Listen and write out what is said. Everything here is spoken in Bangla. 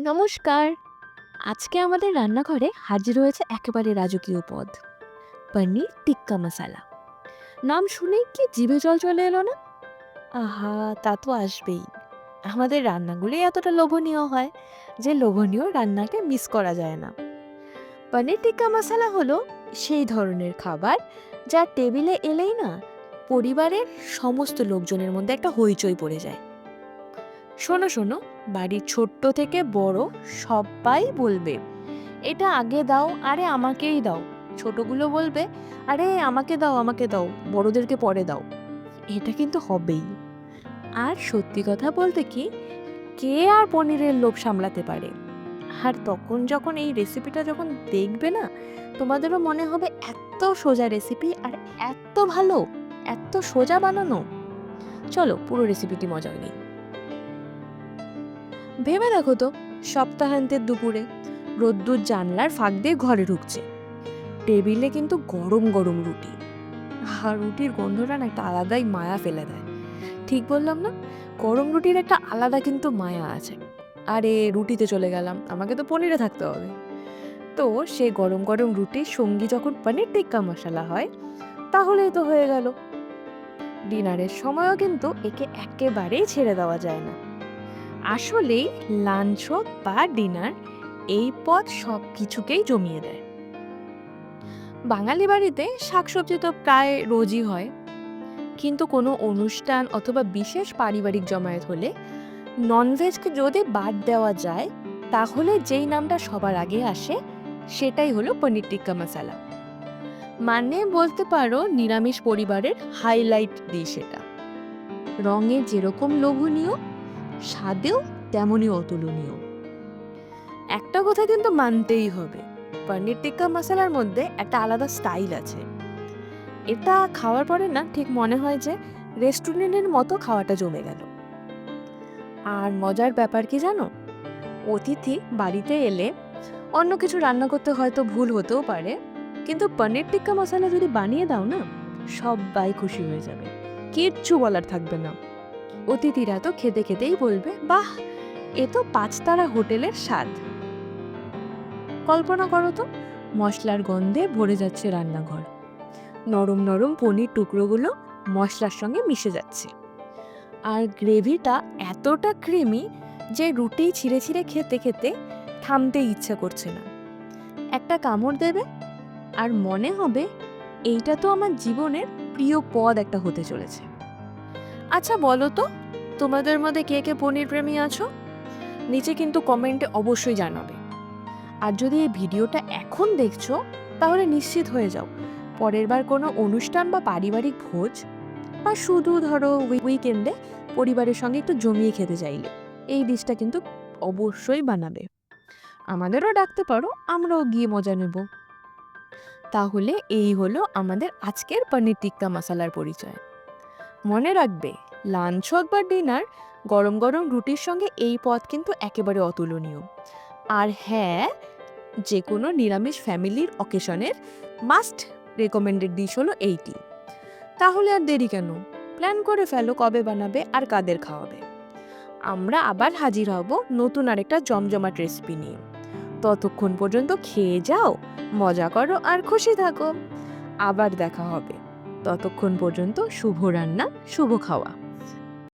নমস্কার। আজকে আমাদের রান্নাঘরে হাজির হয়েছে একেবারে রাজকীয় পদ, পনির টিক্কা মশালা। নাম শুনেই কি জিভে জল চলে এলো না? আহা, তা তো আসবেই। আমাদের রান্নাগুলোই এতটা লোভনীয় হয় যে লোভনীয় রান্নাকে মিস করা যায় না। পনির টিক্কা মশালা হলো সেই ধরনের খাবার যা টেবিলে এলেই না পরিবারের সমস্ত লোকজনের মধ্যে একটা হইচই পড়ে যায়। শোনো শোনো, বাড়ির ছোট্ট থেকে বড় সবাই বলবে, এটা আগে দাও, আরে আমাকেই দাও। ছোটগুলো বলবে, আরে আমাকে দাও আমাকে দাও, বড়দেরকে পরে দাও। এটা কিন্তু হবেই। আর সত্যি কথা বলতে কি, কে আর পনিরের লোভ সামলাতে পারে? আর তখন যখন এই রেসিপিটা যখন দেখবে না, তোমাদেরও মনে হবে এত সোজা রেসিপি আর এত ভালো, এত সোজা বানানো। চলো পুরো রেসিপিটি মজা নিই। ভেবে দেখো তো, সপ্তাহান্তের দুপুরে রোদ্দুর জানলার ফাঁক দিয়ে ঘরে ঢুকছে। টেবিলে কিন্তু গরম গরম রুটি। আর রুটির গন্ধটা না একটা আলাদাই মায়া ফেলে দেয়। ঠিক বললাম না? গরম রুটির একটা আলাদা কিন্তু মায়া আছে। আরে রুটিতে চলে গেলাম, আমাকে তো পনিরে থাকতে হবে। তো সে গরম গরম রুটির সঙ্গী যখন পনির টিক্কা মশলা হয়, তাহলেই তো হয়ে গেল। ডিনারের সময়ও কিন্তু একে একেবারেই ছেড়ে দেওয়া যায় না। আসলেই লাঞ্চ হোক বা ডিনার, এই পদ সব কিছুকেই জমিয়ে দেয়। বাঙালি বাড়িতে শাকসবজি তো প্রায় রোজই হয়, কিন্তু কোনো অনুষ্ঠান অথবা বিশেষ পারিবারিক জমায়েত হলে ননভেজকে যদি বাদ দেওয়া যায়, তাহলে যেই নামটা সবার আগে আসে সেটাই হলো পনির টিক্কা মশালা। মানে বলতে পারো নিরামিষ পরিবারের হাইলাইট ডিশ এটা। রঙে যেরকম লোভনীয়, স্বাদেও তেমনই অতুলনীয়। একটা কথা কিন্তু মানতেই হবে, পনির টিক্কা মশালার মধ্যে একটা আলাদা স্টাইল আছে। এটা খাওয়ার পরে না ঠিক মনে হয় যে রেস্টুরেন্টের মতো খাওয়াটা জমে গেল। আর মজার ব্যাপার কি জানো, অতিথি বাড়িতে এলে অন্য কিছু রান্না করতে হয়তো ভুল হতেও পারে, কিন্তু পনির টিক্কা মশালা যদি বানিয়ে দাও না, সবাই খুশি হয়ে যাবে, কিচ্ছু বলার থাকবে না। অতিথিরা তো খেতে খেতেই বলবে, বাহ, এ তো 5 তারা হোটেলের স্বাদ। কল্পনা করো তো, মশলার গন্ধে ভরে যাচ্ছে রান্নাঘর, নরম নরম পনির টুকরোগুলো মশলার সঙ্গে মিশে যাচ্ছে, আর গ্রেভিটা এতটা ক্রিমি যে রুটি ছিঁড়ে ছিঁড়ে খেতে খেতে থামতে ইচ্ছা করছে না। একটা কামড় দেবে আর মনে হবে এইটা তো আমার জীবনের প্রিয় পদ একটা হতে চলেছে। আচ্ছা বলো তো, তোমাদের মধ্যে কে কে পনির প্রেমী আছো? নিচে কিন্তু কমেন্টে অবশ্যই জানাবে। আর যদি এই ভিডিওটা এখন দেখছো, তাহলে নিশ্চিত হয়ে যাও, পরের বার কোনো অনুষ্ঠান বা পারিবারিক ভোজ বা শুধু ধরো উইকেন্ডে পরিবারের সঙ্গে একটু জমিয়ে খেতে চাইলে এই ডিশটা কিন্তু অবশ্যই বানাবে। আমাদেরও ডাকতে পারো, আমরাও গিয়ে মজা নেব। তাহলে এই হলো আমাদের আজকের পনির টিক্কা মশালার পরিচয়। মনে রাখবে, লাঞ্চ হোক বা ডিনার, গরম গরম রুটির সঙ্গে এই পদ কিন্তু একেবারে অতুলনীয়। আর হ্যাঁ, যে কোনো নিরামিষ ফ্যামিলির অকেশনের মাস্ট রেকমেন্ডেড ডিশ হলো এইটি। তাহলে আর দেরি কেন, প্ল্যান করে ফেলো কবে বানাবে আর কাদের খাওয়াবে। আমরা আবার হাজির হব নতুন আরেকটা জমজমাট রেসিপি নিয়ে। ততক্ষণ পর্যন্ত খেয়ে যাও, মজা করো আর খুশি থাকো। আবার দেখা হবে। ততক্ষণ পর্যন্ত শুভ রান্না, শুভ খাওয়া।